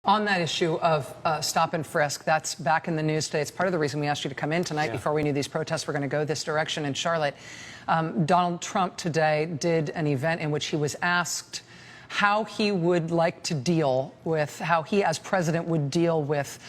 On that issue of stop and frisk, that's back in the news today. It's part of the reason we asked you to come in tonight before we knew these protests were going to go this direction in Charlotte. Donald Trump today did an event in which he was asked how he would like to deal with, how he as president would deal with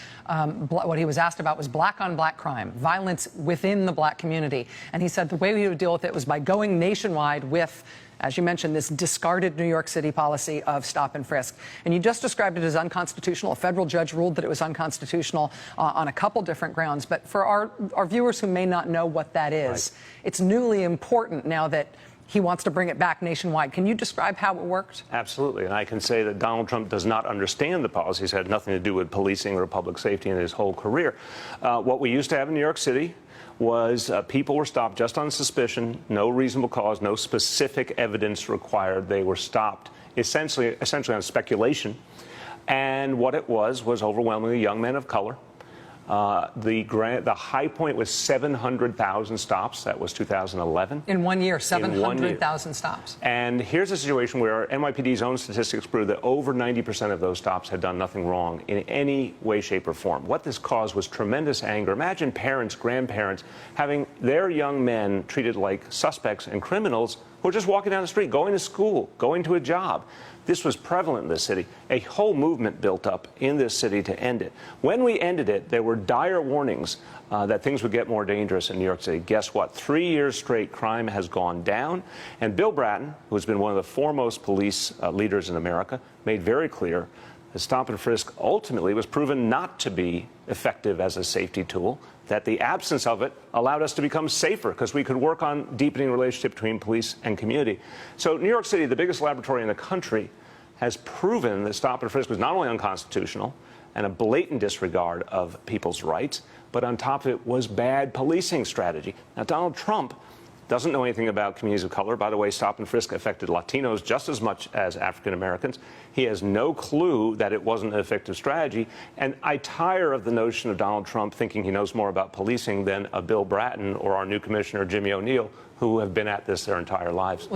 what he was asked about was black-on-black crime, violence within the black community. And he said the way he would deal with it was by going nationwide with, as you mentioned, this discarded New York City policy of stop and frisk. And you just described it as unconstitutional. A federal judge ruled that it was unconstitutional on a couple different grounds. But for our viewers who may not know what that is, it's newly important now that he wants to bring it back nationwide. Can you describe how it worked? Absolutely. And I can say that Donald Trump does not understand the policies. It had nothing to do with policing or public safety in his whole career. What we used to have in New York City was people were stopped just on suspicion, no reasonable cause, no specific evidence required. They were stopped essentially on speculation. And what it was overwhelmingly young men of color. The high point was 700,000 stops. That was 2011. In 1 year, 700,000 stops. And here's a situation where NYPD's own statistics prove that over 90% of those stops had done nothing wrong in any way, shape, or form. What this caused was tremendous anger. Imagine parents, grandparents having their young men treated like suspects and criminals who are just walking down the street, going to school, going to a job. This was prevalent in this city. A whole movement built up in this city to end it. When we ended it, there were dire warnings that things would get more dangerous in New York City. Guess what? 3 years straight, crime has gone down. And Bill Bratton, who's been one of the foremost police leaders in America, made very clear that stop and frisk ultimately was proven not to be effective as a safety tool, that the absence of it allowed us to become safer because we could work on deepening the relationship between police and community. So New York City, the biggest laboratory in the country, has proven that stop and frisk was not only unconstitutional and a blatant disregard of people's rights, but on top of it was bad policing strategy. Now, Donald Trump doesn't know anything about communities of color. By the way, stop and frisk affected Latinos just as much as African Americans. He has no clue that it wasn't an effective strategy. And I tire of the notion of Donald Trump thinking he knows more about policing than a Bill Bratton or our new commissioner, Jimmy O'Neill, who have been at this their entire lives.